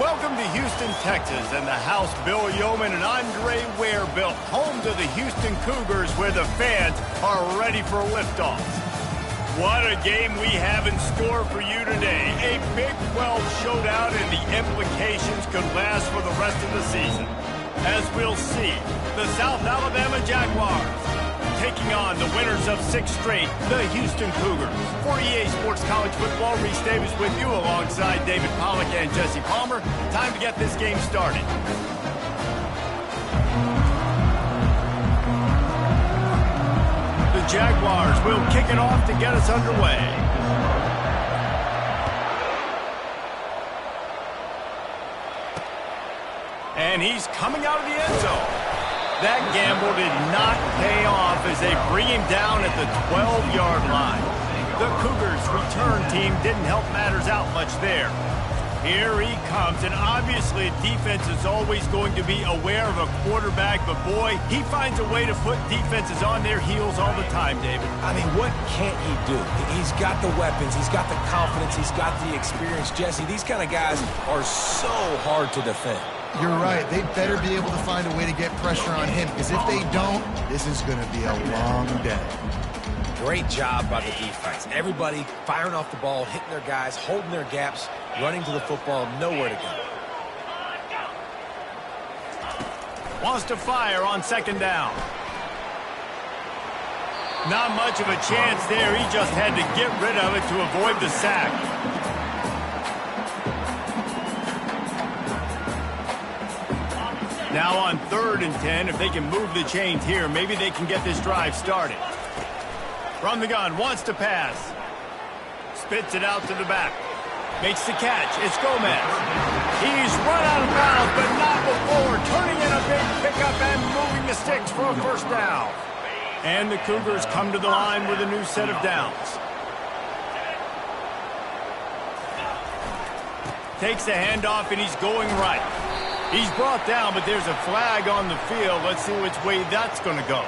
Welcome to Houston, Texas, and the house Bill Yeoman and Andre Ware built, home to the Houston Cougars, where the fans are ready for liftoff. What a game we have in store for you today. A Big 12 showdown, and the implications could last for the rest of the season. As we'll see, the South Alabama Jaguars taking on the winners of 6 straight, the Houston Cougars. For EA Sports College Football, Reese Davis with you alongside David Pollack and Jesse Palmer. Time to get this game started. The Jaguars will kick it off to get us underway. And he's coming out of the end zone. That gamble did not pay off as they bring him down at the 12-yard line. The Cougars' return team didn't help matters out much there. Here he comes, and obviously defense is always going to be aware of a quarterback, but boy, he finds a way to put defenses on their heels all the time, David. I mean, what can't he do? He's got the weapons, he's got the confidence, he's got the experience. Jesse, these kind of guys are so hard to defend. You're right. They better be able to find a way to get pressure on him, because if they don't, this is going to be a long day. Great job by the defense. Everybody firing off the ball, hitting their guys, holding their gaps, running to the football, nowhere to go. Wants to fire on second down. Not much of a chance there. He just had to get rid of it to avoid the sack. Now on 3rd and 10, if they can move the chains here, maybe they can get this drive started. From the gun, wants to pass. Spits it out to the back. Makes the catch. It's Gomez. He's run out of bounds, but not before. Turning in a big pickup and moving the sticks for a first down. And the Cougars come to the line with a new set of downs. Takes the handoff, and he's going right. He's brought down, but there's a flag on the field. Let's see which way that's going to go.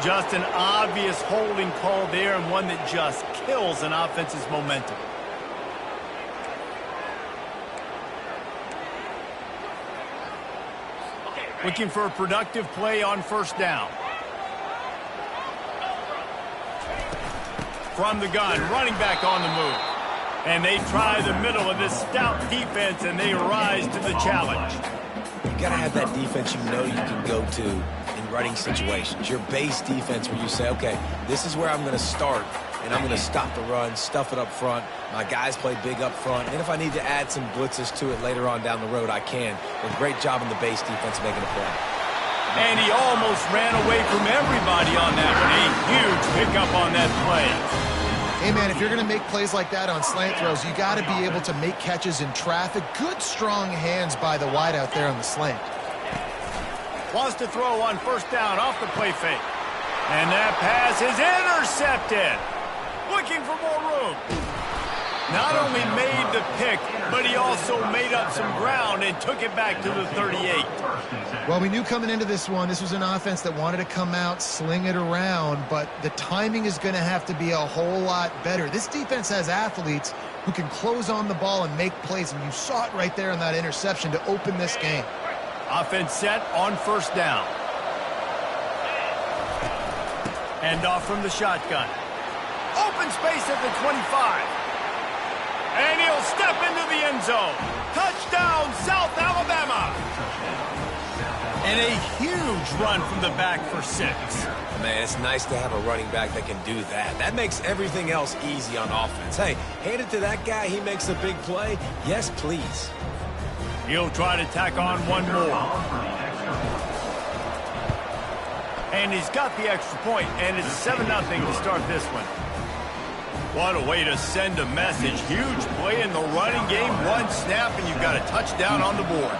Just an obvious holding call there, and one that just kills an offense's momentum. Looking for a productive play on first down. From the gun, running back on the move. And they try the middle of this stout defense, and they rise to the challenge. You got to have that defense you know you can go to in running situations. Your base defense where you say, okay, this is where I'm going to start, and I'm going to stop the run, stuff it up front. My guys play big up front, and if I need to add some blitzes to it later on down the road, I can. But great job in the base defense making a play. And he almost ran away from everybody on that one. A huge pickup on that play. Hey, man, if you're going to make plays like that on slant throws, you got to be able to make catches in traffic. Good, strong hands by the wide out there on the slant. Wants to throw on first down off the play fake. And that pass is intercepted. Looking for more room. Not only made the pick, but he also made up some ground and took it back to the 38. Well, we knew coming into this one, this was an offense that wanted to come out, sling it around, but the timing is going to have to be a whole lot better. This defense has athletes who can close on the ball and make plays, and you saw it right there in that interception to open this game. Offense set on first down. Hand off from the shotgun. Open space at the 25. And he'll step into the end zone. Touchdown, South Alabama. And a huge run from the back for 6. Man, it's nice to have a running back that can do that. That makes everything else easy on offense. Hey, hand it to that guy. He makes a big play. Yes, please. He'll try to tack on one more. And he's got the extra point, and it's 7-0 to start this one. What a way to send a message. Huge play in the running game. One snap, and you've got a touchdown on the board.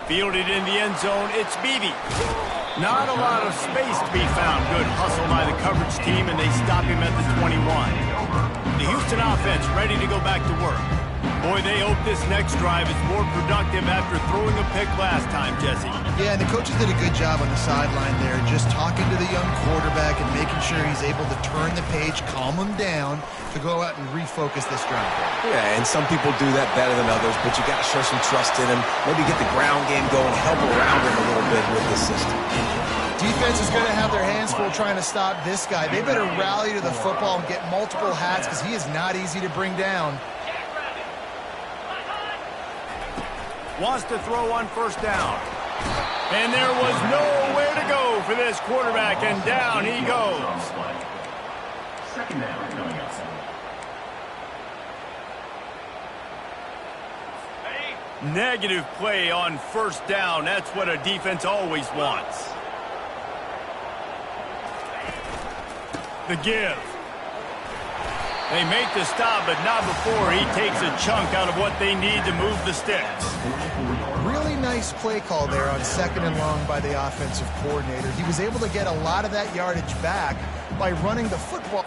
Fielded in the end zone, it's Beebe. Not a lot of space to be found. Good hustle by the coverage team, and they stop him at the 21. The Houston offense ready to go back to work. Boy, they hope this next drive is more productive after throwing a pick last time, Jesse. Yeah, and the coaches did a good job on the sideline there, just talking to the young quarterback and making sure he's able to turn the page, calm him down, to go out and refocus this drive. Yeah, and some people do that better than others, but you got to show some trust in him. Maybe get the ground game going, help around him a little bit with this system. Defense is going to have their hands full trying to stop this guy. They better rally to the football and get multiple hats because he is not easy to bring down. Wants to throw on first down. And there was nowhere to go for this quarterback, and down he goes. Second down coming up. Negative play on first down. That's what a defense always wants. The give. They make the stop, but not before he takes a chunk out of what they need to move the sticks. Really nice play call there on 2nd and long by the offensive coordinator. He was able to get a lot of that yardage back by running the football.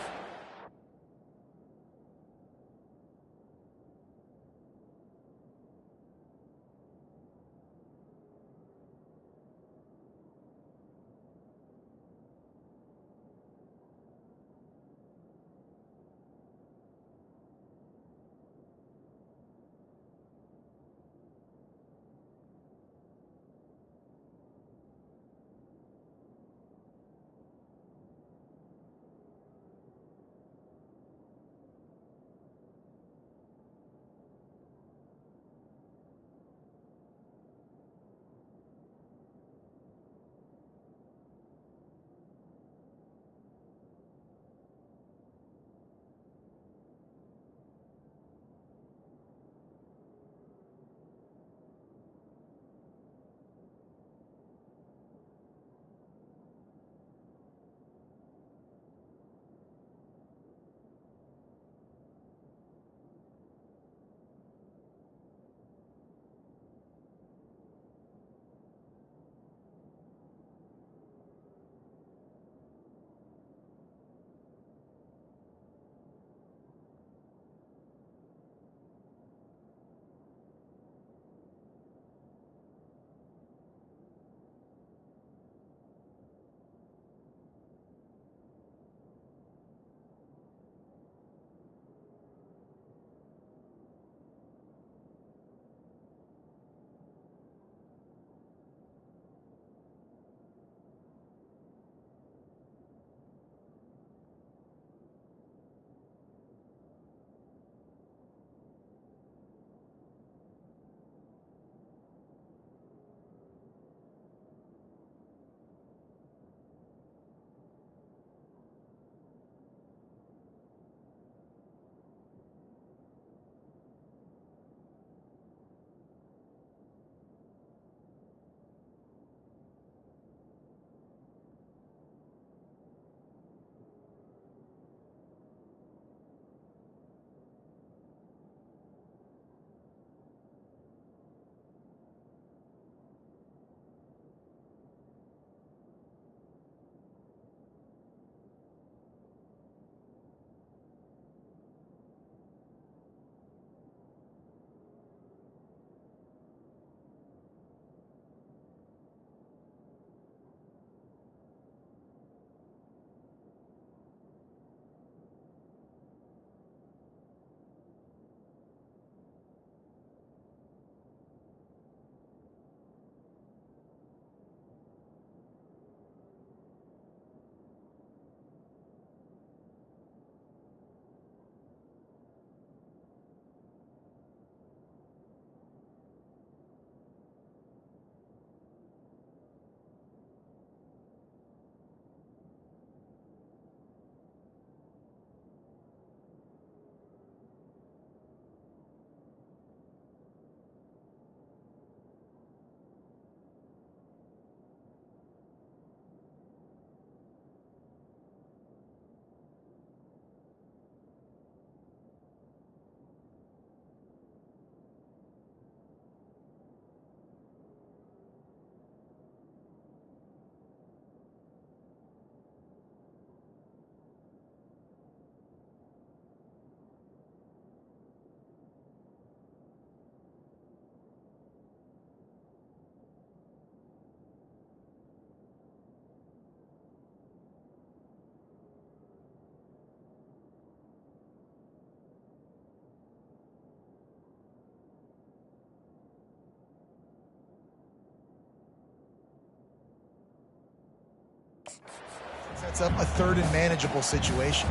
Sets up a third and manageable situation.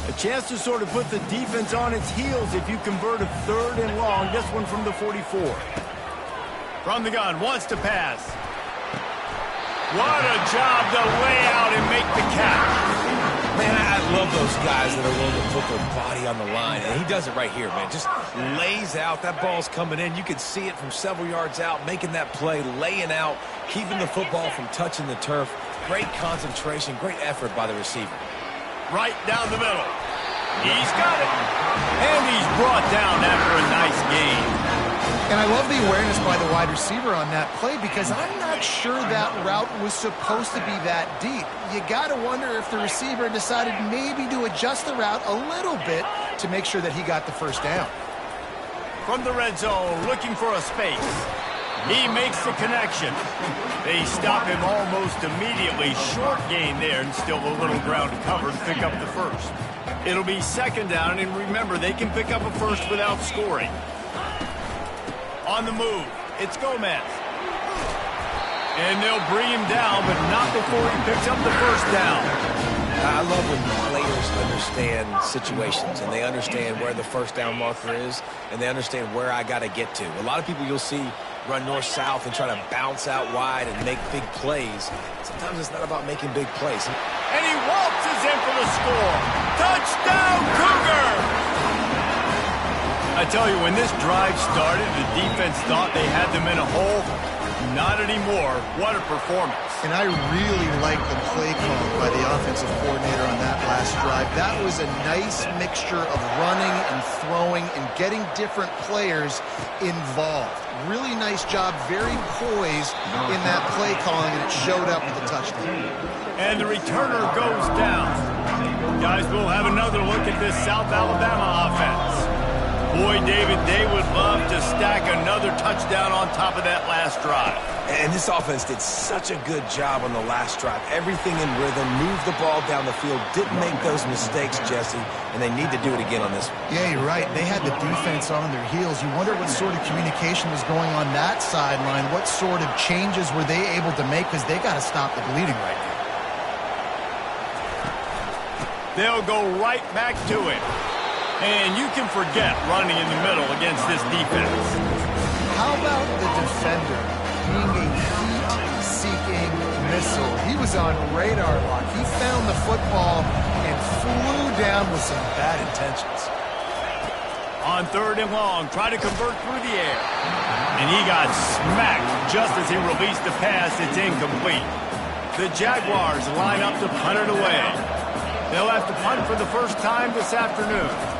A chance to sort of put the defense on its heels if you convert a 3rd and long. This one from the 44. From the gun, wants to pass. What a job to lay out and make the catch. Man, I love those guys that are willing to put their body on the line. And he does it right here, man. Just lays out. That ball's coming in. You can see it from several yards out, making that play, laying out, keeping the football from touching the turf. Great concentration, great effort by the receiver. Right down the middle. He's got it. And he's brought down after a nice gain. And I love the awareness by the wide receiver on that play because I'm not sure that route was supposed to be that deep. You got to wonder if the receiver decided maybe to adjust the route a little bit to make sure that he got the first down. From the red zone, looking for a space. He makes the connection. They stop him almost immediately. Short gain there and still a little ground to cover to pick up the first. It'll be 2nd down, and remember, they can pick up a first without scoring. On the move, it's Gomez. And they'll bring him down, but not before he picks up the first down. I love when players understand situations and they understand where the first down marker is and they understand where I got to get to. A lot of people you'll see run north-south and try to bounce out wide and make big plays. Sometimes it's not about making big plays. And he waltzes in for the score. Touchdown, Cougar! I tell you, when this drive started, the defense thought they had them in a hole. Not anymore. What a performance. And I really like the play call by the offensive coordinator on that last drive. That was a nice mixture of running and throwing and getting different players involved. Really nice job, very poised in that play calling, and it showed up with the touchdown. And the returner goes down. Guys, we'll have another look at this South Alabama offense. Boy, David, they would love to stack another touchdown on top of that last drive. And this offense did such a good job on the last drive. Everything in rhythm, moved the ball down the field, didn't make those mistakes, Jesse, and they need to do it again on this one. Yeah, you're right. They had the defense on their heels. You wonder what sort of communication was going on that sideline. What sort of changes were they able to make because they got to stop the bleeding right now. They'll go right back to it. And you can forget running in the middle against this defense. How about the defender being a heat-seeking missile? He was on radar lock. He found the football and flew down with some bad intentions. On 3rd and long, try to convert through the air. And he got smacked just as he released the pass. It's incomplete. The Jaguars line up to punt it away. They'll have to punt for the first time this afternoon.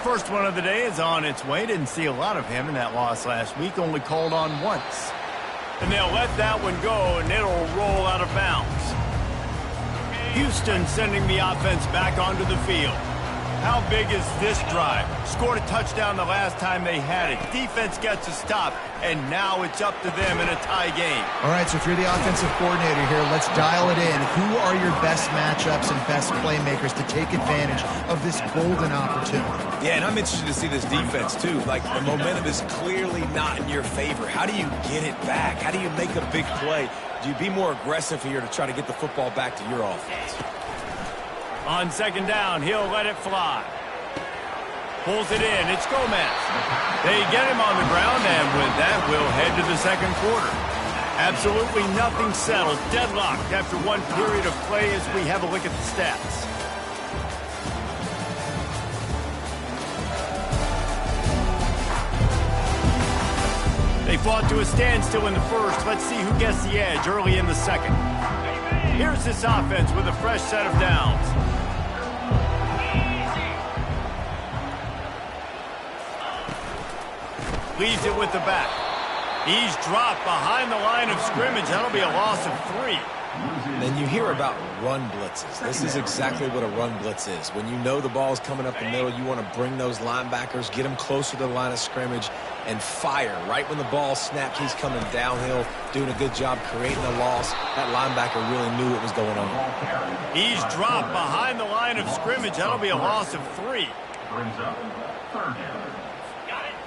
First one of the day is on its way. Didn't see a lot of him in that loss last week. Only called on once. And they'll let that one go, and it'll roll out of bounds. Houston sending the offense back onto the field. How big is this drive? Scored a touchdown the last time they had it. Defense gets a stop, and now it's up to them in a tie game. All right, so if you're the offensive coordinator here, let's dial it in. Who are your best matchups and best playmakers to take advantage of this golden opportunity? Yeah, and I'm interested to see this defense, too. Like, the momentum is clearly not in your favor. How do you get it back? How do you make a big play? Do you be more aggressive here to try to get the football back to your offense? On 2nd down, he'll let it fly. Pulls it in. It's Gomez. They get him on the ground, and with that, we'll head to the 2nd quarter. Absolutely nothing settled. Deadlocked after one period of play as we have a look at the stats. They fought to a standstill in the first. Let's see who gets the edge early in the 2nd. Here's this offense with a fresh set of downs. Leaves it with the back. He's dropped behind the line of scrimmage. That'll be a loss of 3. Then you hear about run blitzes. This is exactly what a run blitz is. When you know the ball's coming up the middle, you want to bring those linebackers, get them closer to the line of scrimmage, and fire. Right when the ball snapped, he's coming downhill, doing a good job creating a loss. That linebacker really knew what was going on. He's dropped behind the line of scrimmage. That'll be a loss of 3. Brings up 3rd down.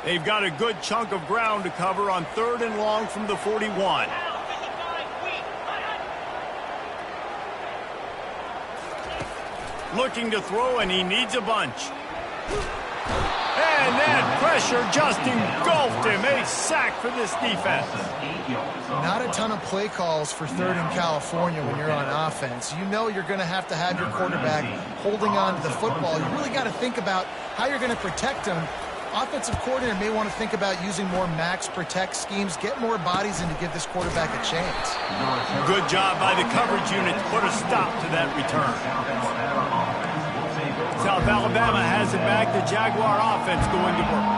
They've got a good chunk of ground to cover on 3rd and long from the 41. Looking to throw, and he needs a bunch. And that pressure just engulfed him. A sack for this defense. Not a ton of play calls for 3rd and California when you're on offense. You know you're going to have your quarterback holding on to the football. You really got to think about how you're going to protect him. Offensive coordinator may want to think about using more max protect schemes, get more bodies in to give this quarterback a chance. Good job by the coverage unit to put a stop to that return. South Alabama has it back. The Jaguar offense going to work.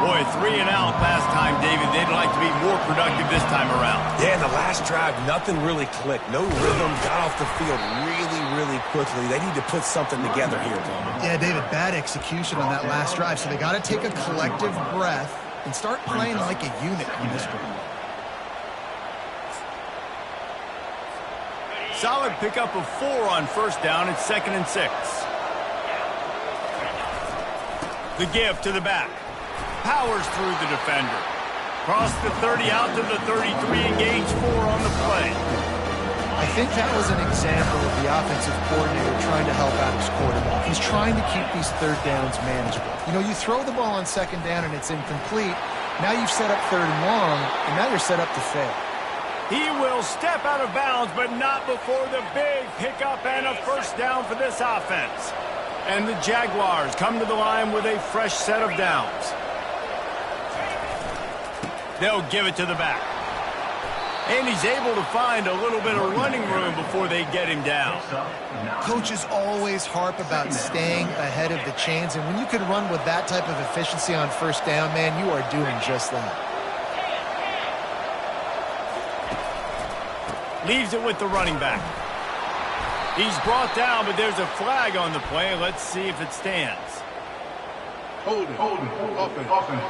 Boy, 3 and out last time, David. They'd like to be more productive this time around. Yeah, in the last drive, nothing really clicked. No rhythm, got off the field really quickly. They need to put something together here, Coleman. Yeah, David, bad execution on that last drive, so they got to take a collective breath and start playing like a unit on this one. Solid pickup of 4 on 1st down. It's 2nd and 6. The give to the back. Powers through the defender. Cross the 30 out to the 33 and gains 4 on the play. I think that was an example of the offensive coordinator trying to help out his quarterback. He's trying to keep these 3rd downs manageable. You know, you throw the ball on 2nd down and it's incomplete. Now you've set up 3rd and long, and now you're set up to fail. He will step out of bounds, but not before the big pickup and a 1st down for this offense. And the Jaguars come to the line with a fresh set of downs. They'll give it to the back. And he's able to find a little bit of running room before they get him down. Coaches always harp about staying ahead of the chains, and when you can run with that type of efficiency on 1st down, man, you are doing just that. Leaves it with the running back. He's brought down, but there's a flag on the play. Let's see if it stands. Hold it. Offense.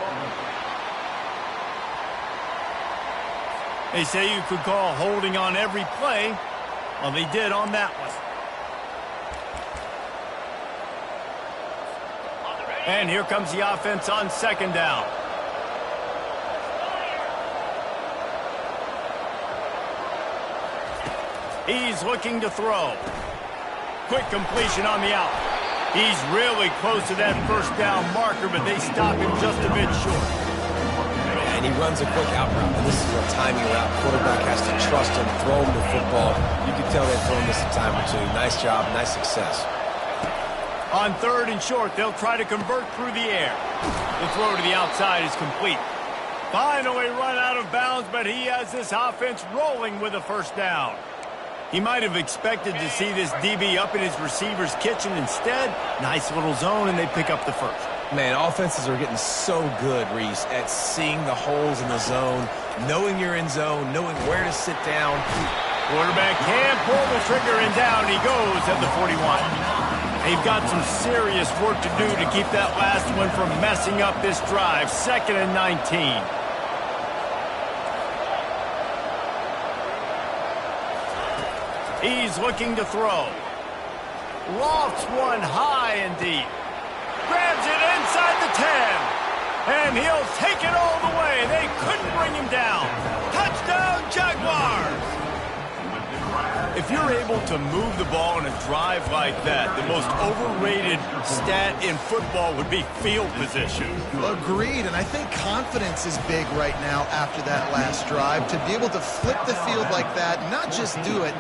They say you could call holding on every play. Well, they did on that one. And here comes the offense on 2nd down. He's looking to throw. Quick completion on the out. He's really close to that 1st down marker, but they stop him just a bit short. And he runs a quick out route. And this is a timing route. Quarterback has to trust him, throw him the football. You can tell they've thrown this a time or two. Nice job, nice success. On 3rd and short, they'll try to convert through the air. The throw to the outside is complete. Finally run out of bounds, but he has this offense rolling with a 1st down. He might have expected to see this DB up in his receiver's kitchen. Instead, nice little zone, and they pick up the 1st. Man, offenses are getting so good, Reese, at seeing the holes in the zone, knowing you're in zone, knowing where to sit down. Quarterback can't pull the trigger, and down he goes at the 41. They've got some serious work to do to keep that last one from messing up this drive. 2nd and 19. He's looking to throw. Lofts one high and deep. Grabs it inside the 10. And he'll take it all the way. They couldn't bring him down. Touchdown, Jaguars! If you're able to move the ball in a drive like that, the most overrated stat in football would be field position. Agreed, and I think confidence is big right now after that last drive. To be able to flip the field like that, not just do it,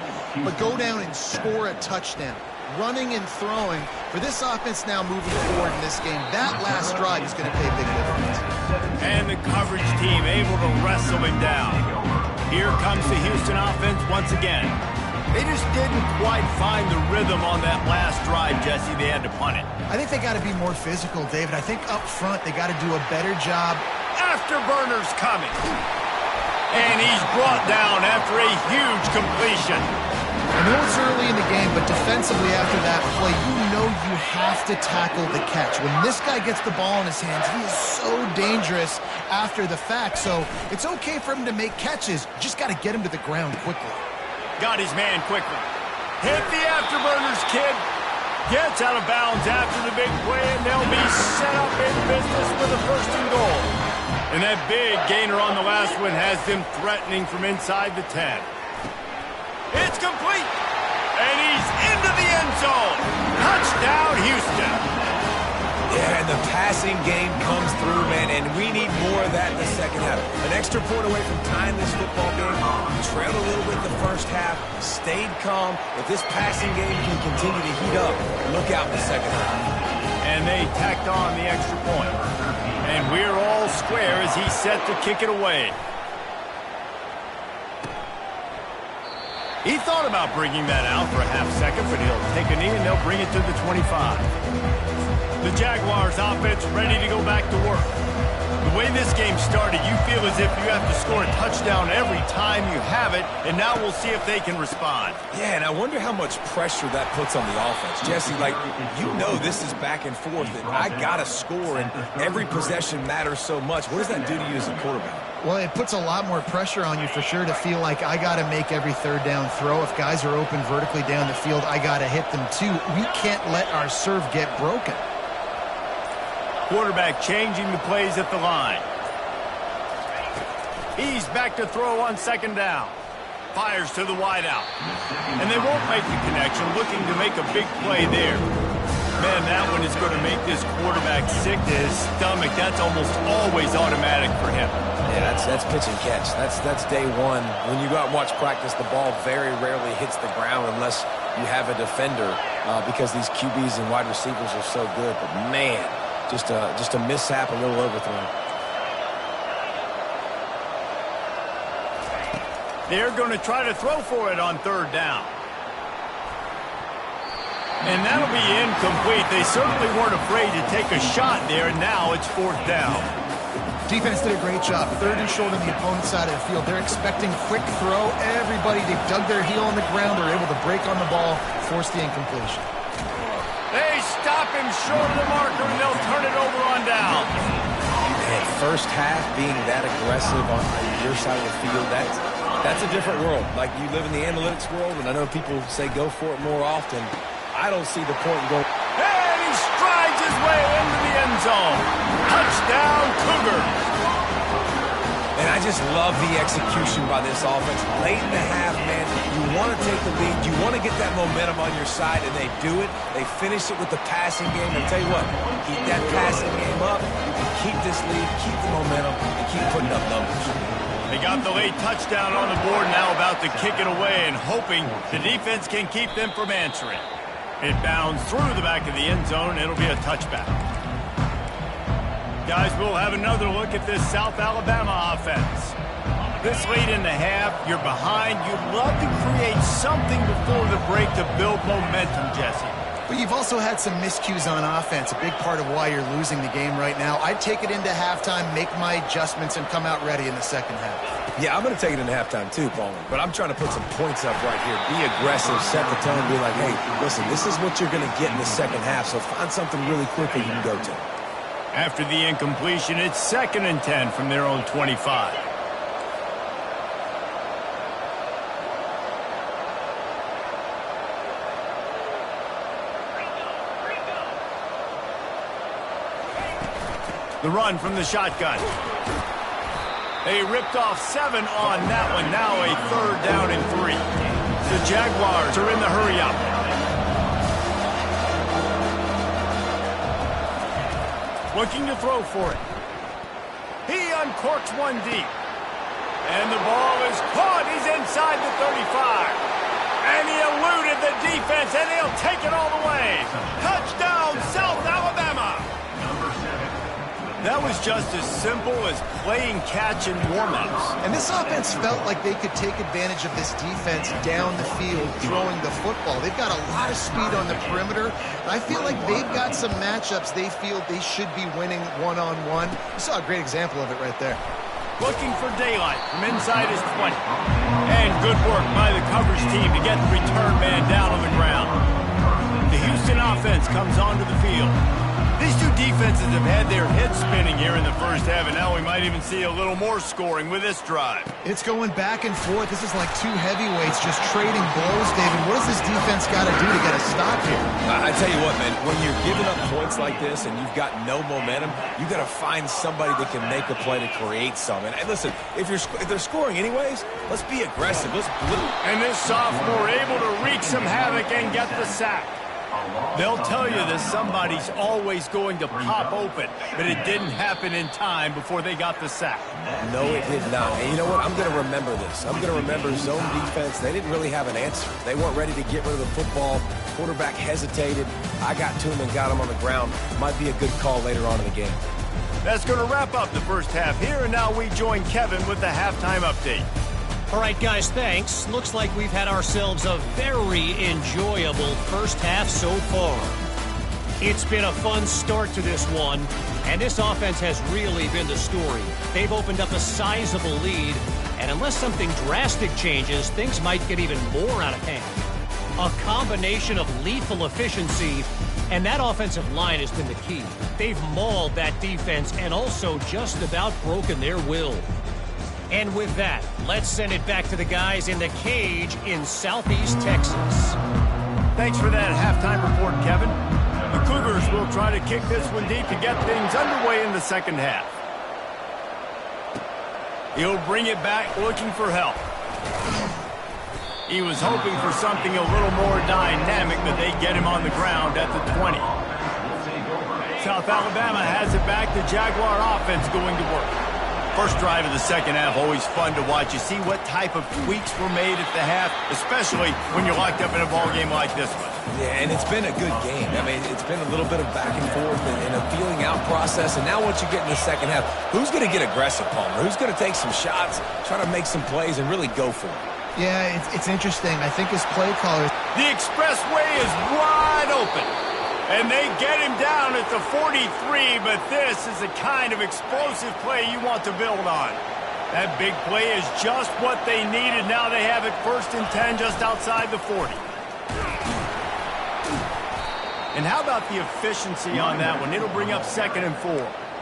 but go down and score a touchdown. Running and throwing. For this offense now moving forward in this game, that last drive is going to pay a big difference. And the coverage team able to wrestle him down. Here comes the Houston offense once again. They just didn't quite find the rhythm on that last drive, Jesse. They had to punt it. I think they got to be more physical, David. I think up front they got to do a better job. Afterburner's coming. And he's brought down after a huge completion. I know it's early in the game, but defensively after that play, you know you have to tackle the catch. When this guy gets the ball in his hands, he is so dangerous after the fact. So it's okay for him to make catches. You just got to get him to the ground quickly. Got his man quickly. Hit the afterburners, kid. Gets out of bounds after the big play, and they'll be set up in business with a 1st and goal. And that big gainer on the last one has them threatening from inside the 10. It's complete. And he's into the end zone. Yeah, and the passing game comes through, man, and we need more of that in the second half. An extra point away from tying this football game. Trailed a little bit the first half, stayed calm. If this passing game can continue to heat up, look out in the second half. And they tacked on the extra point. And we're all square as he's set to kick it away. He thought about bringing that out for a half second, but he'll take a knee and they'll bring it to the 25. The Jaguars offense ready to go back to work. The way this game started, you feel as if you have to score a touchdown every time you have it, and now we'll see if they can respond. Yeah, and I wonder how much pressure that puts on the offense. Jesse, like, you know this is back and forth, and I got to score, and every possession matters so much. What does that do to you as a quarterback? Well, it puts a lot more pressure on you for sure to feel like I got to make every third down throw. If guys are open vertically down the field, I got to hit them too. We can't let our serve get broken. Quarterback changing the plays at the line. He's back to throw on second down. Fires to the wideout. And they won't make the connection, looking to make a big play there. Man, that one is going to make this quarterback sick to his stomach. That's almost always automatic for him. Yeah, that's pitch and catch. That's day one. When you go out and watch practice, the ball very rarely hits the ground unless you have a defender because these QBs and wide receivers are so good. But, man, just a mishap, a little overthrown. They're going to try to throw for it on third down. And that'll be incomplete. They certainly weren't afraid to take a shot there, and now it's fourth down. Defense did a great job. Third and short on the opponent's side of the field. They're expecting quick throw. Everybody, they've dug their heel on the ground. They're able to break on the ball, force the incompletion. They stop him short of the marker, and they'll turn it over on down. Man, first half being that aggressive on your side of the field, that's a different world. Like, you live in the analytics world, and I know people say go for it more often. I don't see the point in going. And he strides his way into the end zone. Touchdown, Cougars. And I just love the execution by this offense. Late in the half, man, you want to take the lead. You want to get that momentum on your side, and they do it. They finish it with the passing game. And I'll tell you what, keep that passing game up. You can keep this lead, keep the momentum, and keep putting up numbers. They got the late touchdown on the board, now about to kick it away and hoping the defense can keep them from answering. It bounds through the back of the end zone. It'll be a touchback. Guys, we'll have another look at this South Alabama offense. This late in the half, you're behind. You'd love to create something before the break to build momentum, Jesse. But you've also had some miscues on offense, a big part of why you're losing the game right now. I'd take it into halftime, make my adjustments, and come out ready in the second half. Yeah, I'm going to take it into halftime too, Paul. But I'm trying to put some points up right here. Be aggressive, set the tone, be like, hey, listen, this is what you're going to get in the second half, so find something really quickly you can go to. After the incompletion, it's 2nd and 10 from their own 25. The run from the shotgun. They ripped off 7 on that one. Now a 3rd down and 3. The Jaguars are in the hurry-up. Looking to throw for it. He uncorks one deep. And the ball is caught. He's inside the 35. And he eluded the defense, and he'll take it all the way. Touchdown, South Alabama. That was just as simple as playing catch in warm-ups. And this offense felt like they could take advantage of this defense down the field, throwing the football. They've got a lot of speed on the perimeter. And I feel like they've got some matchups they feel they should be winning one-on-one. You saw a great example of it right there. Looking for daylight from inside his 20. And good work by the coverage team to get the return man down on the ground. The Houston offense comes onto the field. These two defenses have had their heads spinning here in the first half, and now we might even see a little more scoring with this drive. It's going back and forth. This is like two heavyweights just trading blows, David. What does this defense got to do to get a stop here? I tell you what, man, when you're giving up points like this and you've got no momentum, you got to find somebody that can make a play to create some. And listen, if they're scoring anyways, let's be aggressive. Let's blue. And this sophomore able to wreak some havoc and get the sack. They'll tell you that somebody's always going to pop open, but it didn't happen in time before they got the sack. No, it did not. And you know what? I'm going to remember this. I'm going to remember zone defense. They didn't really have an answer. They weren't ready to get rid of the football. Quarterback hesitated. I got to him and got him on the ground. Might be a good call later on in the game. That's going to wrap up the first half here, and now we join Kevin with the halftime update. All right, guys, thanks. Looks like we've had ourselves a very enjoyable first half so far. It's been a fun start to this one, and this offense has really been the story. They've opened up a sizable lead, and unless something drastic changes, things might get even more out of hand. A combination of lethal efficiency, and that offensive line has been the key. They've mauled that defense and also just about broken their will. And with that, let's send it back to the guys in the cage in Southeast Texas. Thanks for that halftime report, Kevin. The Cougars will try to kick this one deep to get things underway in the second half. He'll bring it back looking for help. He was hoping for something a little more dynamic, but they get him on the ground at the 20. South Alabama has it back. The Jaguar offense going to work. First drive of the second half, always fun to watch. You see what type of tweaks were made at the half, especially when you're locked up in a ball game like this one. Yeah, and it's been a good game. I mean, it's been a little bit of back and forth and a feeling out process. And now once you get in the second half, who's going to get aggressive, Palmer? Who's going to take some shots, try to make some plays, and really go for it? Yeah, it's interesting. I think his play caller... The expressway is wide open. And they get him down at the 43, but this is the kind of explosive play you want to build on. That big play is just what they needed. Now they have it 1st and 10 just outside the 40. And how about the efficiency on that one? It'll bring up 2nd and 4.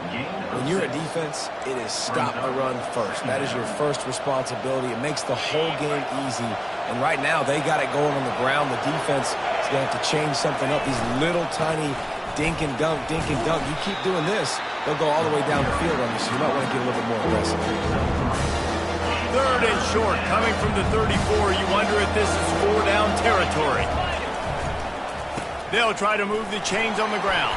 When you're a defense, it is stop the run first. That is your first responsibility. It makes the whole game easy. And right now, they got it going on the ground. The defense is going to have to change something up. These little tiny dink and dunk, dink and dunk. You keep doing this, they'll go all the way down the field on you, so you might want to get a little bit more aggressive. 3rd and short, coming from the 34. You wonder if this is 4-down territory. They'll try to move the chains on the ground.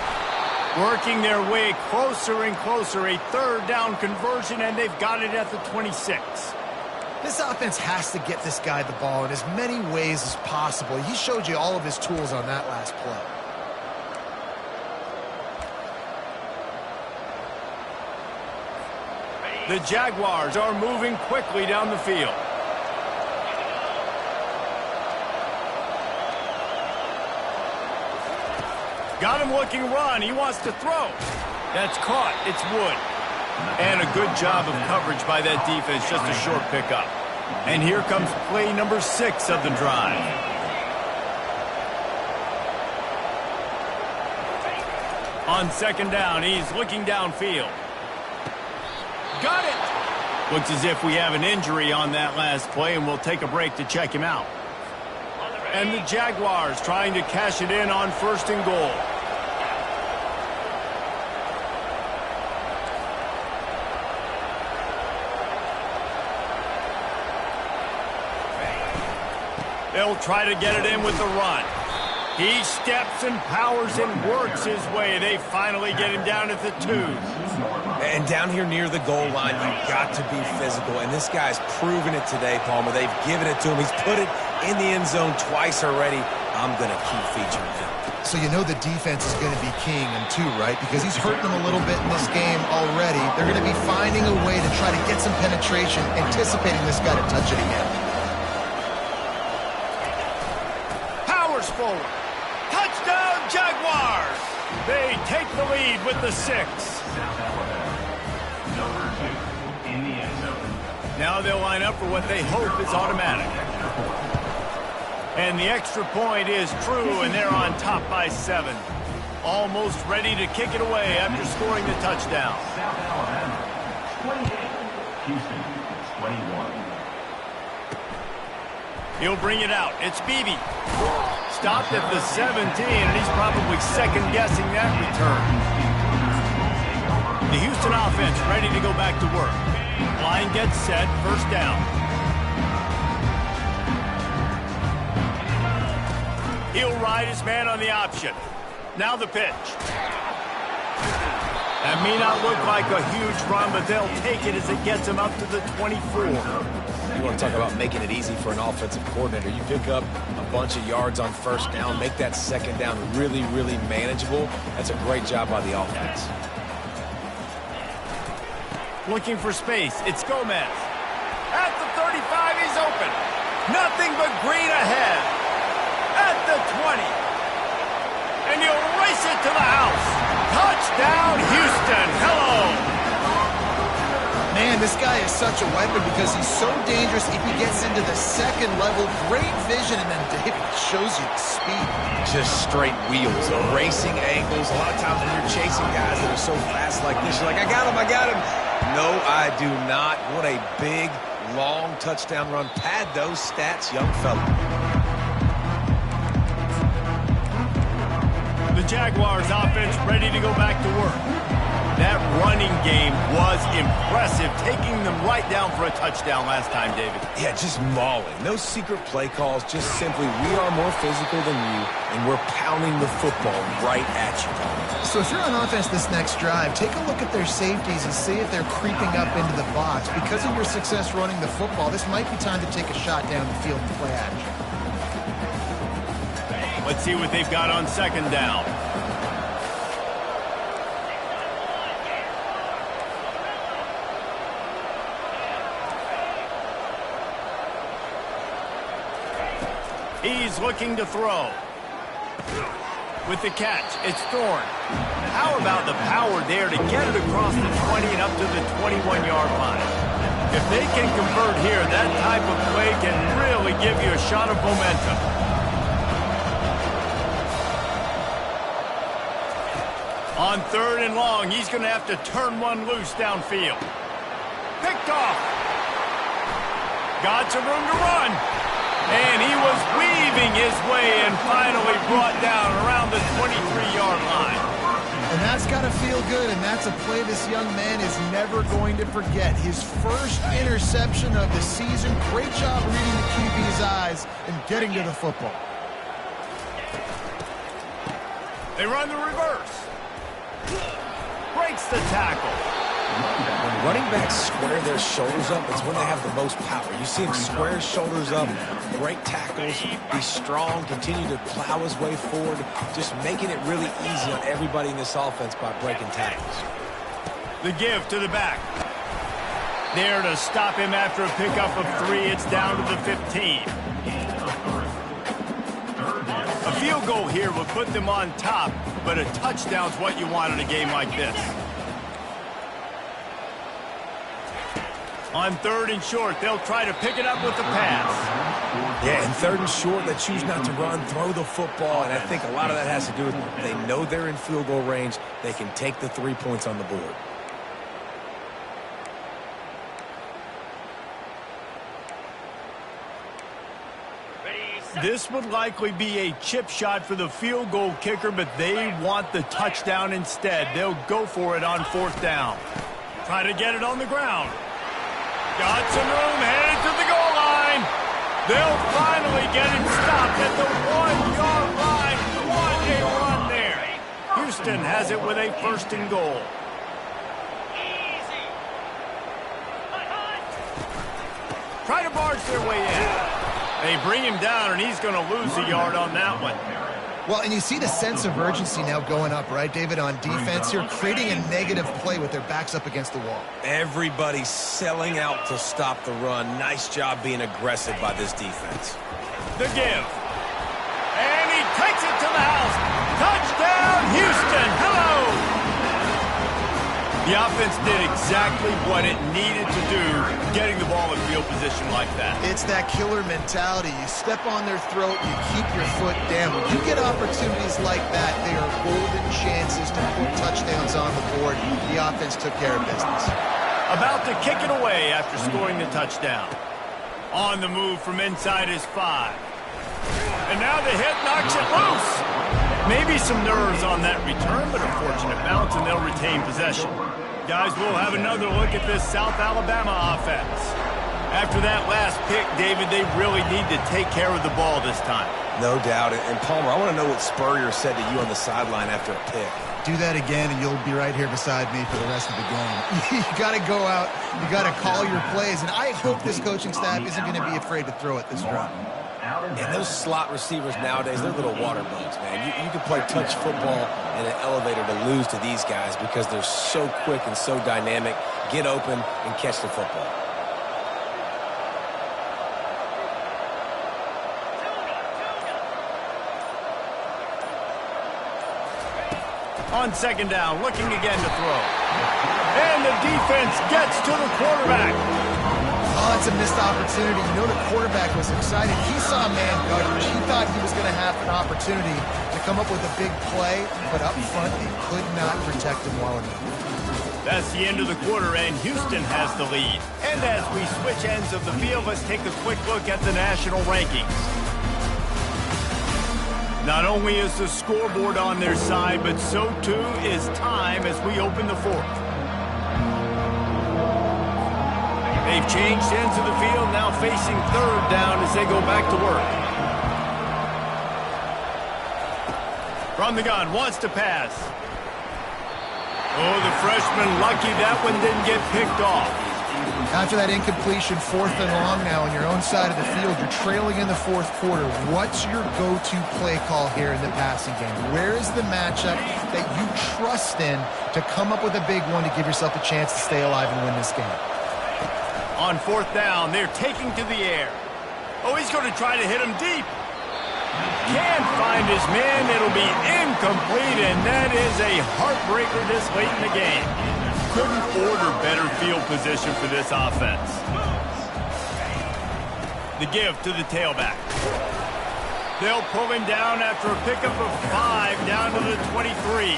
Working their way closer and closer. A 3rd down conversion, and they've got it at the 26. This offense has to get this guy the ball in as many ways as possible. He showed you all of his tools on that last play. The Jaguars are moving quickly down the field. Got him looking run. He wants to throw. That's caught. It's Wood. And a good job of coverage by that defense. Just a short pickup. And here comes play number 6 of the drive. On 2nd down, he's looking downfield. Got it! Looks as if we have an injury on that last play, and we'll take a break to check him out. And the Jaguars trying to cash it in on 1st and goal. They'll try to get it in with the run. He steps and powers and works his way. They finally get him down at the 2. And down here near the goal line, you've got to be physical. And this guy's proven it today, Palmer. They've given it to him. He's put it in the end zone twice already. I'm going to keep featuring him. So you know the defense is going to be keying him too, right? Because he's hurting them a little bit in this game already. They're going to be finding a way to try to get some penetration, anticipating this guy to touch it again. Powers forward. Touchdown, Jaguars! They take the lead with the 6. Now they'll line up for what they hope is automatic. And the extra point is true, and they're on top by 7. Almost ready to kick it away after scoring the touchdown. South Alabama, 28. Houston, 21. He'll bring it out. It's Beebe. Stopped at the 17, and he's probably second-guessing that return. The Houston offense ready to go back to work. Line gets set, 1st down. He'll ride his man on the option. Now the pitch. That may not look like a huge run, but they'll take it as it gets him up to the 24. You want to talk about making it easy for an offensive coordinator. You pick up a bunch of yards on first down, make that second down really, really manageable. That's a great job by the offense. Looking for space. It's Gomez. At the 35, he's open. Nothing but green ahead. At the 20. And he'll race it to the house. Touchdown, Houston. Hello. Man, this guy is such a weapon because he's so dangerous if he gets into the second level. Great vision, and then David shows you the speed. Just straight wheels, racing angles. A lot of times when you're chasing guys that are so fast like this, you're like, I got him, I got him. No, I do not. What a big, long touchdown run. Pad those stats, young fella. The Jaguars offense ready to go back to work. That running game was impressive, taking them right down for a touchdown last time, David. Yeah, just mauling. No secret play calls, just simply we are more physical than you, and we're pounding the football right at you. So if you're on offense this next drive, take a look at their safeties and see if they're creeping up into the box. Because of your success running the football, this might be time to take a shot down the field and play action. Let's see what they've got on second down. He's looking to throw. With the catch, it's Thorne. How about the power there to get it across the 20 and up to the 21-yard line? If they can convert here, that type of play can really give you a shot of momentum. On third and long, he's going to have to turn one loose downfield. Picked off. Got some room to run. And he was weaving his way and finally brought down around the 23-yard line. And that's got to feel good, and that's a play this young man is never going to forget. His first interception of the season. Great job reading the QB's eyes and getting to the football. They run the reverse. Breaks the tackle. When running backs square their shoulders up, it's when they have the most power. You see him square his shoulders up, break tackles, be strong, continue to plow his way forward, just making it really easy on everybody in this offense by breaking tackles. The give to the back. There to stop him after a pickup of 3. It's down to the 15. A field goal here would put them on top, but a touchdown's what you want in a game like this. On third and short, they'll try to pick it up with the pass. Yeah, and third and short, they choose not to run, throw the football, and I think a lot of that has to do with they know they're in field goal range. They can take the 3 points on the board. This would likely be a chip shot for the field goal kicker, but they want the touchdown instead. They'll go for it on fourth down. Try to get it on the ground. Got some room, headed to the goal line. They'll finally get him stopped at the 1-yard line. What a run there. Houston has it with a first and goal. Try to barge their way in. They bring him down, and he's going to lose a yard on that one. Well, and you see the sense of urgency now going up, right, David, on defense here, creating a negative play with their backs up against the wall. Everybody's selling out to stop the run. Nice job being aggressive by this defense. The give. And he takes it to the house. Touchdown, Houston. Hello. The offense did exactly what it needed to do, getting the ball in field position like that. It's that killer mentality. You step on their throat, you keep your foot down. When you get opportunities like that, they are golden chances to put touchdowns on the board. The offense took care of business. About to kick it away after scoring the touchdown. On the move from inside his 5. And now the hit knocks it loose. Maybe some nerves on that return, but a fortunate bounce, and they'll retain possession. Guys, we'll have another look at this South Alabama offense. After that last pick, David, they really need to take care of the ball this time. No doubt. And Palmer, I want to know what Spurrier said to you on the sideline after a pick. Do that again, and you'll be right here beside me for the rest of the game. You got to go out. You got to call your plays. And I hope this coaching staff isn't going to be afraid to throw it this drive. And those slot receivers nowadays, they're little water bugs, man. You can play touch football in an elevator to lose to these guys because they're so quick and so dynamic. Get open and catch the football. On second down, looking again to throw. And the defense gets to the quarterback. Oh, it's a missed opportunity. You know the quarterback was excited. He saw man coverage. He thought he was going to have an opportunity to come up with a big play, but up front, they could not protect him well enough. That's the end of the quarter, and Houston has the lead. And as we switch ends of the field, let's take a quick look at the national rankings. Not only is the scoreboard on their side, but so too is time as we open the fourth. They've changed ends of the field, now facing third down as they go back to work. From the gun, wants to pass. Oh, the freshman lucky that one didn't get picked off. After that incompletion, 4th and long now on your own side of the field, you're trailing in the fourth quarter. What's your go-to play call here in the passing game? Where is the matchup that you trust in to come up with a big one to give yourself a chance to stay alive and win this game? On 4th down, they're taking to the air. Oh, he's going to try to hit him deep. Can't find his man. It'll be incomplete, and that is a heartbreaker this late in the game. Couldn't order better field position for this offense. The give to the tailback. They'll pull him down after a pickup of 5 down to the 23.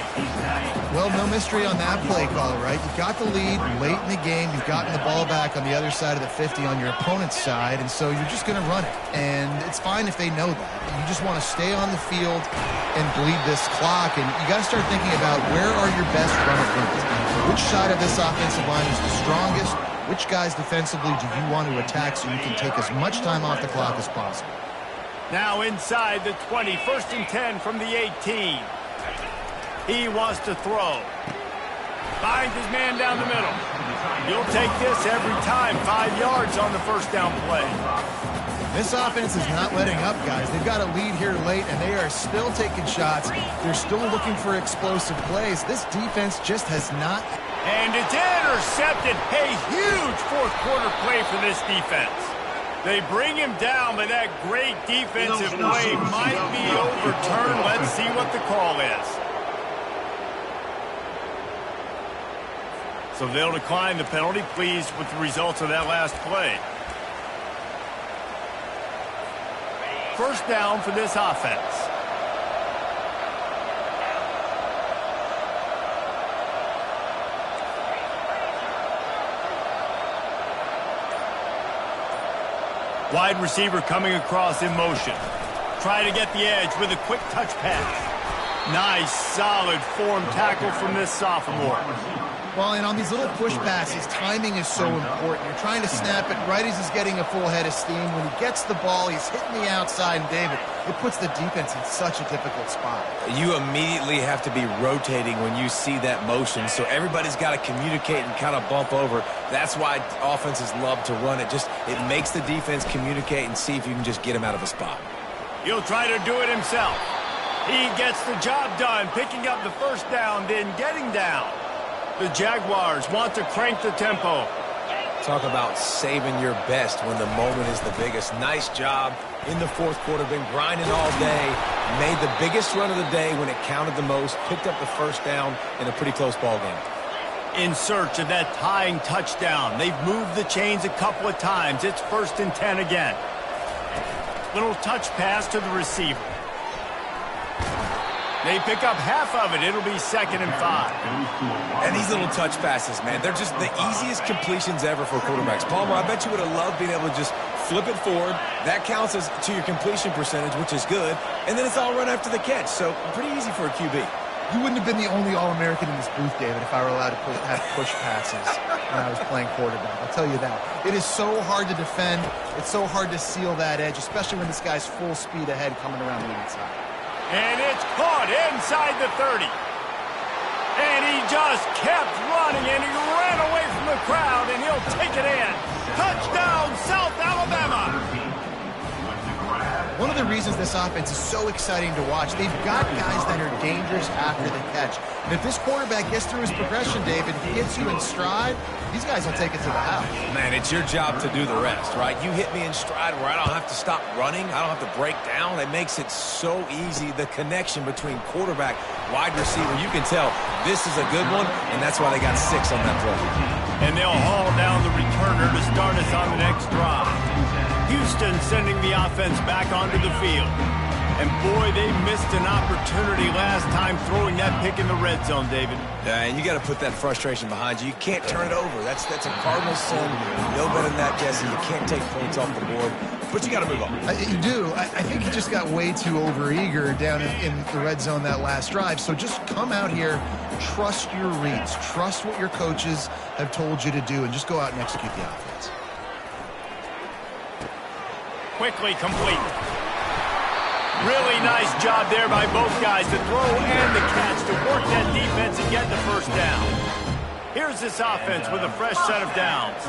Well, no mystery on that play call, right? You got the lead late in the game. You've gotten the ball back on the other side of the 50 on your opponent's side, and so you're just going to run it. And it's fine if they know that. You just want to stay on the field and bleed this clock, and you got to start thinking about where are your best run offenses. Which side of this offensive line is the strongest? Which guys defensively do you want to attack so you can take as much time off the clock as possible? Now inside the 20, 1st and 10 from the 18. He wants to throw. Finds his man down the middle. You'll take this every time. 5 yards on the first down play. This offense is not letting up, guys. They've got a lead here late, and they are still taking shots. They're still looking for explosive plays. This defense just has not. And it's intercepted. A huge fourth quarter play for this defense. They bring him down, but that great defensive play might be overturned. Let's see what the call is. So they'll decline the penalty, pleased with the results of that last play. First down for this offense. Wide receiver coming across in motion. Try to get the edge with a quick touch pass. Nice, solid form tackle from this sophomore. Well, and on these little push passes, timing is so important. You're trying to snap it right as he's getting a full head of steam. When he gets the ball, he's hitting the outside, and David, it puts the defense in such a difficult spot. You immediately have to be rotating when you see that motion, so everybody's got to communicate and kind of bump over. That's why offenses love to run it. It makes the defense communicate and see if you can just get him out of a spot. He'll try to do it himself. He gets the job done, picking up the first down, then getting down. The Jaguars want to crank the tempo. Talk about saving your best when the moment is the biggest. Nice job in the fourth quarter. Been grinding all day. Made the biggest run of the day when it counted the most. Picked up the first down in a pretty close ball game. In search of that tying touchdown. They've moved the chains a couple of times. It's 1st and 10 again. Little touch pass to the receiver. They pick up half of it. It'll be 2nd and 5. And these little touch passes, man, they're just the easiest completions ever for quarterbacks. Palmer, I bet you would have loved being able to just flip it forward. That counts as to your completion percentage, which is good. And then it's all run after the catch. So pretty easy for a QB. You wouldn't have been the only All-American in this booth, David, if I were allowed to have push passes. when I was playing quarterback. I'll tell you that. It is so hard to defend. It's so hard to seal that edge, especially when this guy's full speed ahead coming around the inside. And it's caught inside the 30. And he just kept running, and he ran away from the crowd, and he'll take it in. Touchdown, South Alabama! One of the reasons this offense is so exciting to watch, they've got guys that are dangerous after the catch. And if this quarterback gets through his progression, David, he gets you in stride, these guys will take it to the house. Man, it's your job to do the rest, right? You hit me in stride where I don't have to stop running. I don't have to break down. It makes it so easy. The connection between quarterback, wide receiver, you can tell this is a good one, and that's why they got 6 on that play. And they'll haul down the returner to start us on the next drive. Houston sending the offense back onto the field. And boy, they missed an opportunity last time throwing that pick in the red zone, David. And you got to put that frustration behind you. You can't turn it over. That's a cardinal sin. You know better than that, Jesse. You can't take points off the board. But you got to move on. You do. I think he just got way too overeager down in the red zone that last drive. So just come out here, trust your reads, trust what your coaches have told you to do, and just go out and execute the offense. Quickly complete. Really nice job there by both guys, the throw and the catch, to work that defense and get the first down. Here's this offense with a fresh set of downs.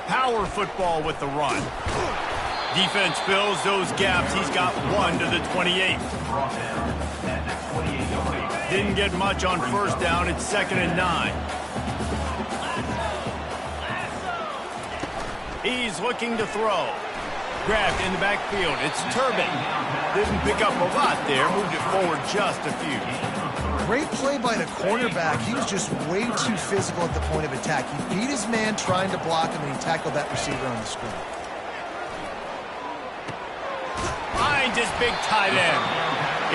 Power football with the run. Defense fills those gaps. He's got 1 to the 28. Didn't get much on first down. It's 2nd and 9. He's looking to throw. Grabbed in the backfield. It's Turbin. Didn't pick up a lot there. Moved it forward just a few. Great play by the cornerback. He was just way too physical at the point of attack. He beat his man trying to block him, and he tackled that receiver on the screen. Finds his big tight end.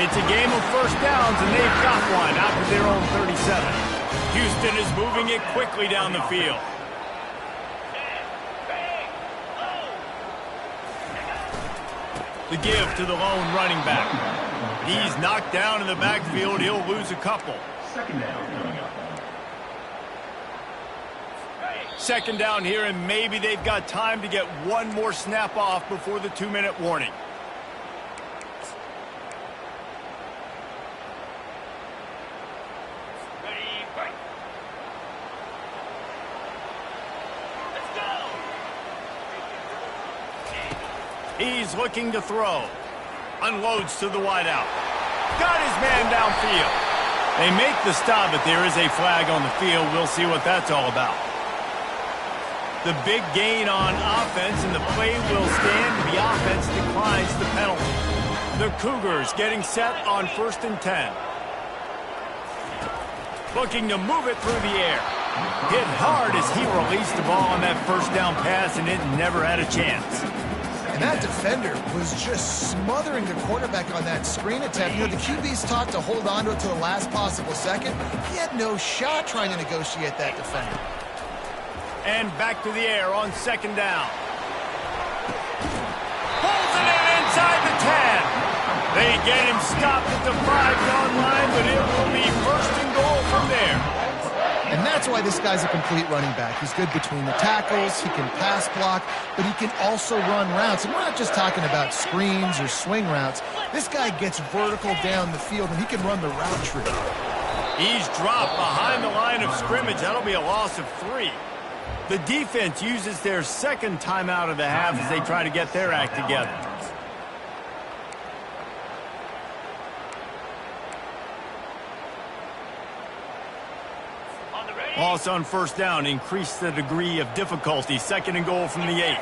It's a game of first downs, and they've got one out to their own 37. Houston is moving it quickly down the field. The give to the lone running back. He's knocked down in the backfield. He'll lose a couple. 2nd down coming up. 2nd down here, and maybe they've got time to get one more snap off before the 2-minute warning. He's looking to throw. Unloads to the wideout. Got his man downfield. They make the stop, but there is a flag on the field. We'll see what that's all about. The big gain on offense, and the play will stand. The offense declines the penalty. The Cougars getting set on 1st and 10. Looking to move it through the air. Hit hard as he released the ball on that first down pass, and it never had a chance. And that defender was just smothering the quarterback on that screen attempt. You know, the QB's taught to hold on to it to the last possible second. He had no shot trying to negotiate that defender. And back to the air on 2nd down. Pulls it in inside the 10. They get him stopped at the 5-yard line, but it will be 1st and goal from there. And that's why this guy's a complete running back. He's good between the tackles, he can pass block, but he can also run routes. And we're not just talking about screens or swing routes. This guy gets vertical down the field, and he can run the route tree. He's dropped behind the line of scrimmage. That'll be a loss of 3. The defense uses their 2nd timeout of the half as they try to get their act together. Loss on first down increased the degree of difficulty. 2nd and goal from the 8.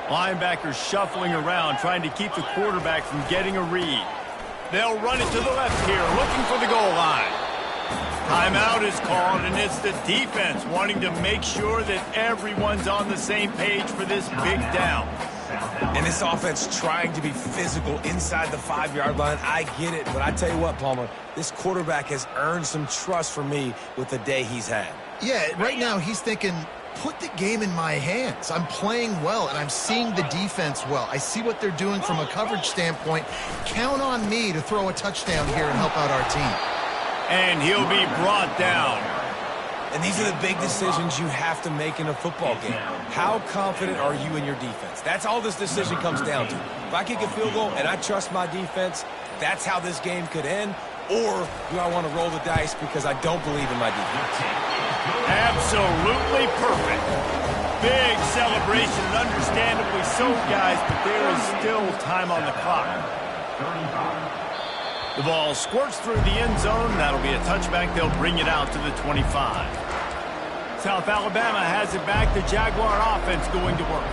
Linebackers shuffling around, trying to keep the quarterback from getting a read. They'll run it to the left here, looking for the goal line. Timeout is called, and it's the defense wanting to make sure that everyone's on the same page for this big down. And this offense trying to be physical inside the 5-yard line. I get it, but I tell you what, Palmer, this quarterback has earned some trust from me with the day he's had. Yeah, right now he's thinking, put the game in my hands. I'm playing well, and I'm seeing the defense well. I see what they're doing from a coverage standpoint. Count on me to throw a touchdown here and help out our team. And he'll be brought down. And these are the big decisions you have to make in a football game. How confident are you in your defense? That's all this decision comes down to. If I kick a field goal and I trust my defense, that's how this game could end. Or do I want to roll the dice because I don't believe in my defense? Absolutely perfect. Big celebration, and understandably so, guys, but there is still time on the clock. 35. The ball squirts through the end zone. That'll be a touchback. They'll bring it out to the 25. South Alabama has it back. The Jaguar offense going to work.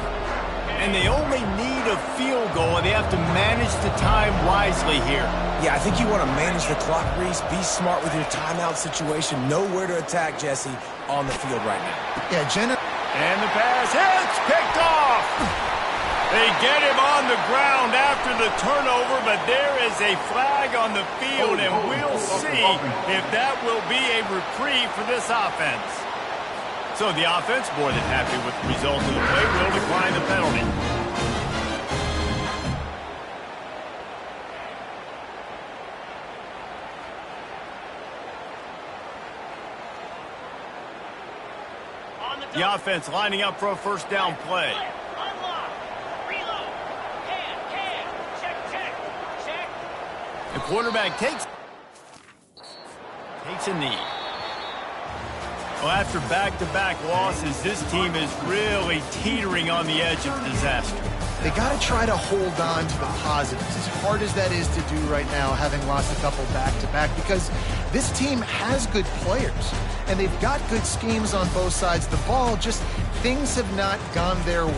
And they only need a field goal, and they have to manage the time wisely here. Yeah, I think you want to manage the clock, Reese. Be smart with your timeout situation. Know where to attack, Jesse, on the field right now. Yeah, And the pass hits, picked off. They get him on the ground after the turnover, but there is a flag on the field, and we'll see if that will be a reprieve for this offense. So the offense, more than happy with the result of the play, will decline the penalty. The offense lining up for a first down play. The quarterback takes a knee. Well, after back-to-back losses, this team is really teetering on the edge of disaster. They got to try to hold on to the positives, as hard as that is to do right now, having lost a couple back-to-back, because this team has good players, and they've got good schemes on both sides of the ball, just things have not gone their way.